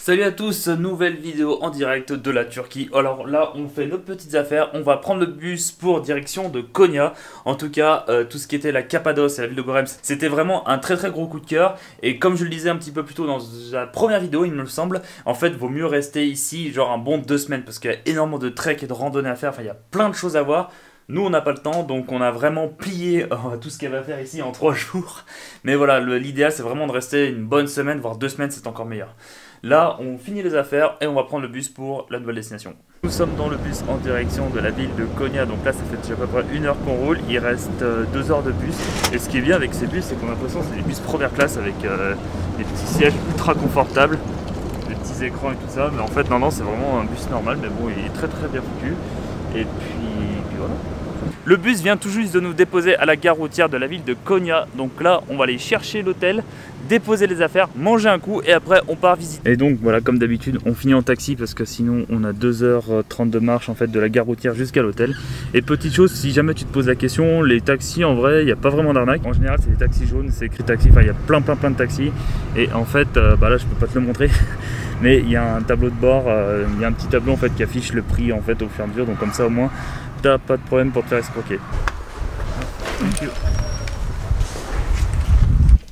Salut à tous, nouvelle vidéo en direct de la Turquie. Alors là on fait nos petites affaires, on va prendre le bus pour direction de Konya. En tout cas tout ce qui était la Cappadoce et la ville de Görem, c'était vraiment un très gros coup de cœur. Et comme je le disais un petit peu plus tôt dans la première vidéo il me semble, en fait vaut mieux rester ici genre un bon 2 semaines parce qu'il y a énormément de trek et de randonnées à faire, enfin il y a plein de choses à voir. Nous on n'a pas le temps donc on a vraiment plié tout ce qu'il y avait à faire ici en 3 jours. Mais voilà, l'idéal c'est vraiment de rester une bonne semaine, voire 2 semaines, c'est encore meilleur. Là, on finit les affaires et on va prendre le bus pour la nouvelle destination. Nous sommes dans le bus en direction de la ville de Konya. Donc là, ça fait déjà à peu près 1 heure qu'on roule. Il reste 2 heures de bus. Et ce qui est bien avec ces bus, c'est qu'on a l'impression que c'est des bus première classe avec des petits sièges ultra confortables, des petits écrans et tout ça. Mais en fait, non, c'est vraiment un bus normal. Mais bon, il est très bien foutu. Et puis voilà. Le bus vient tout juste de nous déposer à la gare routière de la ville de Konya. Donc là, on va aller chercher l'hôtel, déposer les affaires, manger un coup et après on part visiter. Et donc voilà, comme d'habitude, on finit en taxi parce que sinon on a 2h30 de marche en fait de la gare routière jusqu'à l'hôtel. Et petite chose, si jamais tu te poses la question, les taxis en vrai, il n'y a pas vraiment d'arnaque. En général, c'est des taxis jaunes, c'est écrit taxi, enfin il y a plein de taxis. Et en fait, là je peux pas te le montrer. Mais il y a un tableau de bord, il y a un petit tableau en fait qui affiche le prix en fait au fur et à mesure. Donc comme ça au moins t'as pas de problème pour te faire escroquer.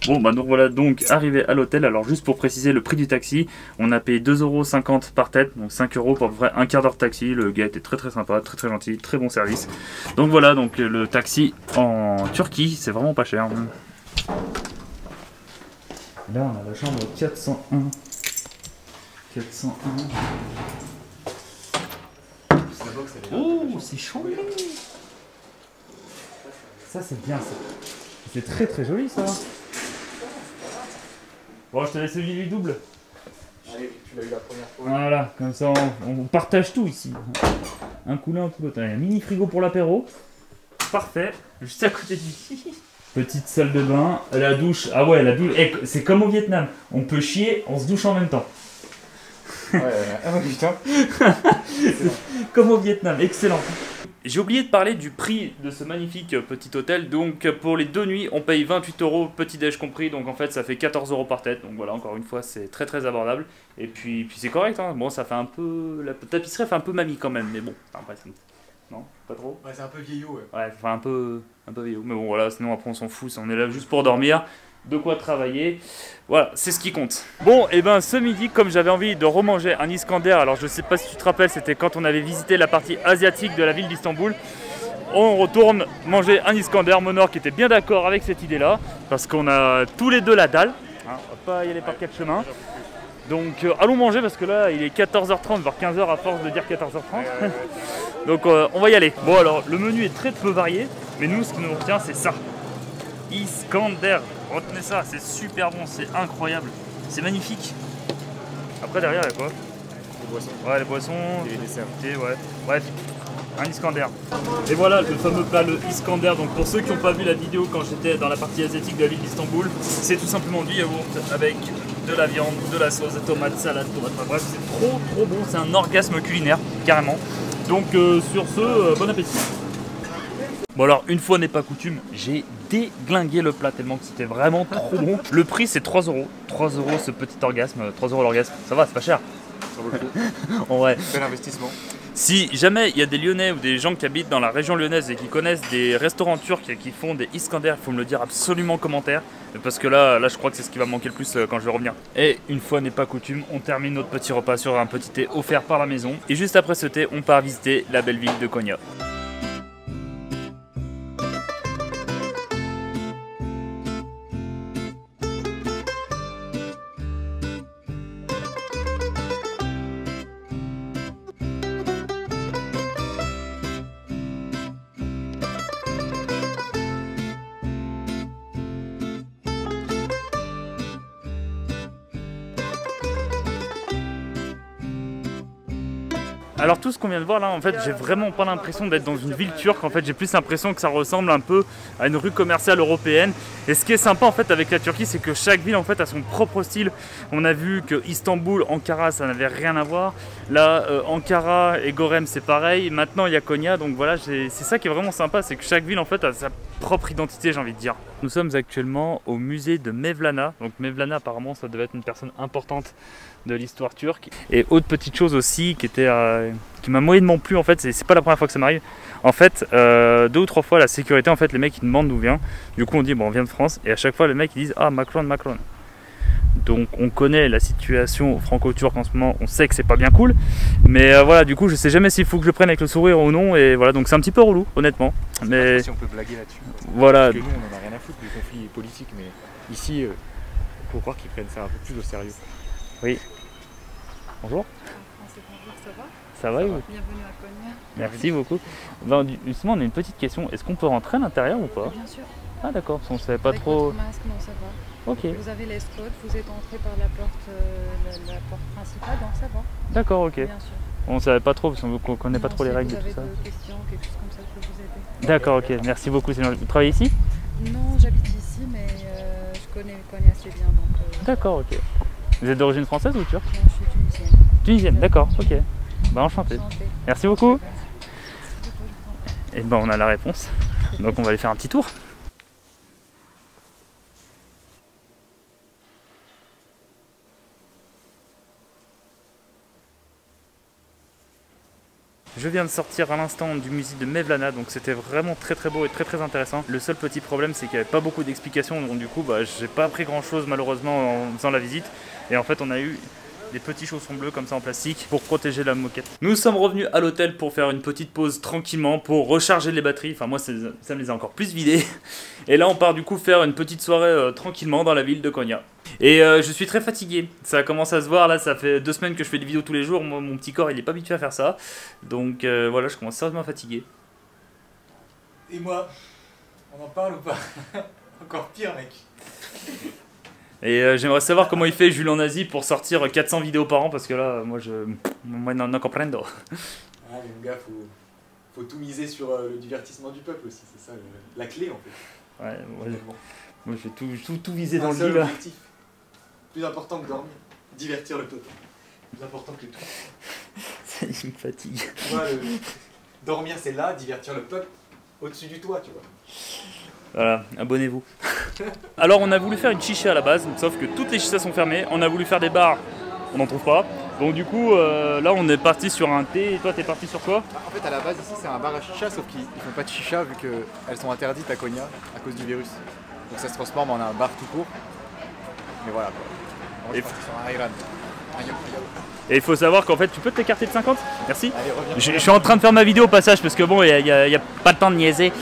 Bon bah donc voilà donc arrivé à l'hôtel. Alors juste pour préciser le prix du taxi, on a payé 2,50 € par tête, donc 5 € pour à peu près un quart d'heure de taxi. Le gars était très sympa, très gentil, très bon service. Donc voilà, donc le taxi en Turquie c'est vraiment pas cher. Là on a la chambre 401. 401. Oh, c'est chambé. Ça c'est bien ça. C'est très joli ça. Bon, je te laisse le lit double. Allez, tu l'as eu la première fois. Voilà, comme ça on partage tout ici. Un coup l'un, un coup l'autre. Il y a un mini frigo pour l'apéro. Parfait, juste à côté du lit. Petite salle de bain, la douche. Ah ouais, la douche, c'est comme au Vietnam. On peut chier, on se douche en même temps. Ouais, putain. Comme au Vietnam, excellent. J'ai oublié de parler du prix de ce magnifique petit hôtel. Donc pour les 2 nuits, on paye 28 €, petit déj compris. Donc en fait, ça fait 14 € par tête. Donc voilà, encore une fois, c'est très abordable. Et puis c'est correct. Hein. Bon, ça fait un peu, la tapisserie fait un peu mamie quand même. Mais bon, après, non, pas trop. Ouais, c'est un peu vieillot. Ouais, enfin un peu vieillot. Mais bon, voilà. Sinon après, on s'en fout. On est là juste pour dormir. De quoi travailler, voilà, c'est ce qui compte. Bon, et ben ce midi, comme j'avais envie de remanger un Iskander, alors je sais pas si tu te rappelles, c'était quand on avait visité la partie asiatique de la ville d'Istanbul. On retourne manger un Iskander. Monor qui était bien d'accord avec cette idée là, parce qu'on a tous les deux la dalle, hein, on va pas y aller par 4 chemins. Donc allons manger parce que là il est 14h30, voire 15h à force de dire 14h30. Donc on va y aller. Bon alors, le menu est très peu varié, mais nous ce qui nous retient c'est ça. Iskander, retenez ça, c'est super bon, c'est incroyable, c'est magnifique. Après derrière il y a quoi? Les boissons. Ouais, les boissons, et les desserts. Ouais. Bref, un Iskander. Et voilà le fameux plat, le Iskander. Donc pour ceux qui n'ont pas vu la vidéo quand j'étais dans la partie asiatique de la ville d'Istanbul, c'est tout simplement du yaourt avec de la viande, de la sauce, de tomates, salade, tomates. Enfin, bref, c'est trop bon, c'est un orgasme culinaire, carrément. Donc sur ce, bon appétit. Bon alors, une fois n'est pas coutume, j'ai déglingué le plat tellement que c'était vraiment trop bon. Le prix c'est 3 €. 3 € ce petit orgasme, 3 € l'orgasme. Ça va, c'est pas cher. Ça vaut le coup. En vrai. Bel investissement. Si jamais il y a des Lyonnais ou des gens qui habitent dans la région lyonnaise et qui connaissent des restaurants turcs et qui font des Iskander, il faut me le dire absolument en commentaire. Parce que là je crois que c'est ce qui va me manquer le plus quand je vais revenir. Et une fois n'est pas coutume, on termine notre petit repas sur un petit thé offert par la maison. Et juste après ce thé, on part visiter la belle ville de Konya. Alors tout ce qu'on vient de voir là, en fait, j'ai vraiment pas l'impression d'être dans une ville turque. En fait, j'ai plus l'impression que ça ressemble un peu à une rue commerciale européenne. Et ce qui est sympa en fait avec la Turquie, c'est que chaque ville en fait a son propre style. On a vu que Istanbul, Ankara, ça n'avait rien à voir. Là, Ankara et Gorem, c'est pareil. Maintenant, il y a Konya, donc voilà, c'est ça qui est vraiment sympa, c'est que chaque ville en fait a sa propre identité, j'ai envie de dire. Nous sommes actuellement au musée de Mevlana. Donc Mevlana, apparemment, ça devait être une personne importante de l'histoire turque. Et autre petite chose aussi qui m'a moyennement plu en fait, c'est pas la première fois que ça m'arrive. En fait, 2 ou 3 fois la sécurité, en fait, les mecs ils demandent d'où vient. Du coup, on dit bon, on vient de France, et à chaque fois les mecs ils disent ah Macron, Macron. Donc on connaît la situation franco-turque en ce moment, on sait que c'est pas bien cool, mais voilà, du coup je sais jamais s'il faut que je le prenne avec le sourire ou non, et voilà, donc c'est un petit peu relou, honnêtement. Mais si on peut blaguer là-dessus. Voilà. Parce que nous on en a rien à foutre du conflit politique, mais ici, il faut croire qu'ils prennent ça un peu plus au sérieux. Oui. Bonjour. Ça va? Ça va, vous? Bienvenue à Konya. Merci beaucoup. Ben, justement, on a une petite question. Est-ce qu'on peut rentrer à l'intérieur ou pas? Bien sûr. Ah d'accord, parce qu'on savait pas Avec trop. votre masque, non, ça va. Ok. Vous avez l'escorte, vous êtes entré par la porte principale, donc ça va. D'accord, ok. Bien sûr. On savait pas trop, parce qu'on connaît pas Non, trop les si règles vous et tout avez ça. des questions, quelque chose comme ça, je peux vous aider. D'accord, ok. Merci beaucoup. Vous travaillez ici? Non, j'habite ici, mais je connais Konya assez bien, donc... D'accord, ok. Vous êtes d'origine française ou turque? Non, je suis tunisienne. Tunisienne, d'accord, ok. Bah enchanté. Enchantée. Merci beaucoup. Merci beaucoup, je vous en prie. Et ben on a la réponse. Donc on va aller faire un petit tour. Je viens de sortir à l'instant du musée de Mevlana, donc c'était vraiment très beau et très intéressant. Le seul petit problème c'est qu'il n'y avait pas beaucoup d'explications, donc du coup bah, j'ai pas appris grand chose malheureusement en faisant la visite. Et en fait on a eu des petits chaussons bleus comme ça en plastique pour protéger la moquette. Nous sommes revenus à l'hôtel pour faire une petite pause tranquillement pour recharger les batteries. Enfin moi ça me les a encore plus vidées. Et là on part du coup faire une petite soirée tranquillement dans la ville de Konya. Et je suis très fatigué, ça commence à se voir là, ça fait 2 semaines que je fais des vidéos tous les jours, moi, mon petit corps il est pas habitué à faire ça. Donc voilà, je commence sérieusement à fatiguer. Et moi, on en parle ou pas? Encore pire, mec. Et j'aimerais savoir comment il fait Jules en Asie pour sortir 400 vidéos par an, parce que là, moi non comprendo. Ah mais mon gars, faut tout miser sur le divertissement du peuple aussi, c'est ça la clé en fait. Ouais, moi je vais tout viser dans le seul lit là. objectif. Plus important que dormir, divertir le peuple. Plus important que tout. Ça, il me fatigue. Tu vois, dormir c'est là, divertir le peuple au-dessus du toit, tu vois. Voilà, abonnez-vous. Alors on a voulu faire une chicha à la base, sauf que toutes les chichas sont fermées. On a voulu faire des bars, on n'en trouve pas. Donc du coup, là on est parti sur un thé. Et toi t'es parti sur quoi? En fait à la base ici c'est un bar à chicha, sauf qu'ils font pas de chicha vu qu'elles sont interdites à Konya à cause du virus. Donc ça se transforme en un bar tout court. Mais voilà quoi. On va partir sur un Iran. Et il faut savoir qu'en fait tu peux t'écarter de 50. Merci. Allez, reviens. Je suis en train de faire ma vidéo au passage parce que bon, il y a pas le temps de niaiser.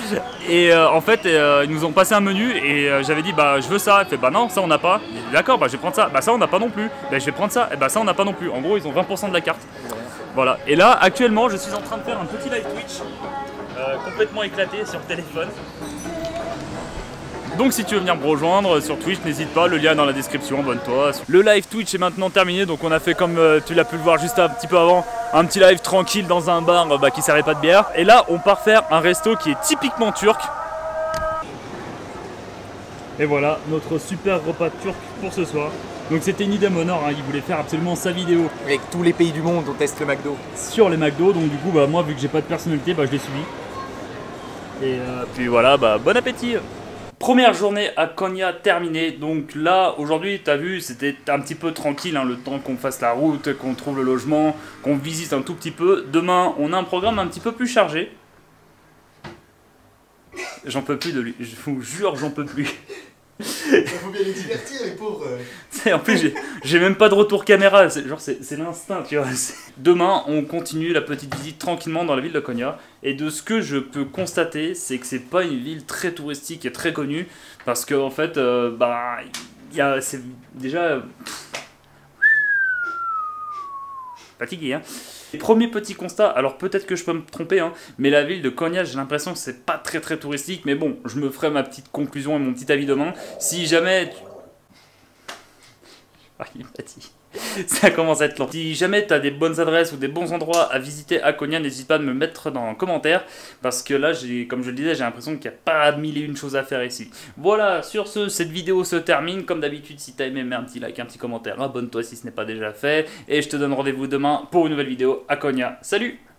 Et en fait, ils nous ont passé un menu et j'avais dit bah je veux ça. Il fait bah non, ça on n'a pas. D'accord, bah je vais prendre ça. Bah ça on n'a pas non plus. Bah je vais prendre ça. Et bah ça on n'a pas non plus. En gros, ils ont 20% de la carte. Voilà. Et là, actuellement, je suis en train de faire un petit live Twitch complètement éclaté sur téléphone. Donc si tu veux venir me rejoindre sur Twitch, n'hésite pas, le lien est dans la description, abonne-toi. Le live Twitch est maintenant terminé, donc on a fait comme tu l'as pu le voir juste un petit peu avant, un petit live tranquille dans un bar qui servait pas de bière. Et là on part faire un resto qui est typiquement turc. Et voilà, notre super repas turc pour ce soir. Donc c'était une idée Monor, il voulait faire absolument sa vidéo. Avec tous les pays du monde, on teste le McDo. Sur les McDo, donc du coup moi vu que j'ai pas de personnalité, je l'ai suivi. Et puis voilà, bon appétit. Première journée à Konya terminée, donc là aujourd'hui tu as vu c'était un petit peu tranquille le temps qu'on fasse la route, qu'on trouve le logement, qu'on visite un tout petit peu. Demain on a un programme un petit peu plus chargé. J'en peux plus de lui, je vous jure j'en peux plus. Il faut bien les divertir les pauvres. En plus j'ai même pas de retour caméra, c'est l'instinct tu vois. Demain on continue la petite visite tranquillement dans la ville de Konya. Et de ce que je peux constater, c'est que c'est pas une ville très touristique et très connue. Parce qu'en fait, c'est déjà... fatigué, hein. Premier petit constat, alors peut-être que je peux me tromper, mais la ville de Konya, j'ai l'impression que c'est pas très touristique. Mais bon, je me ferai ma petite conclusion et mon petit avis demain. Si jamais... Ah, il me fatigue. Ça commence à être long. Si jamais tu as des bonnes adresses ou des bons endroits à visiter à Konya, n'hésite pas à me le mettre dans les commentaires. Parce que là, comme je le disais, j'ai l'impression qu'il n'y a pas mille et une choses à faire ici. Voilà, sur ce, cette vidéo se termine. Comme d'habitude, si tu as aimé, mets un petit like, un petit commentaire. Abonne-toi si ce n'est pas déjà fait. Et je te donne rendez-vous demain pour une nouvelle vidéo à Konya. Salut!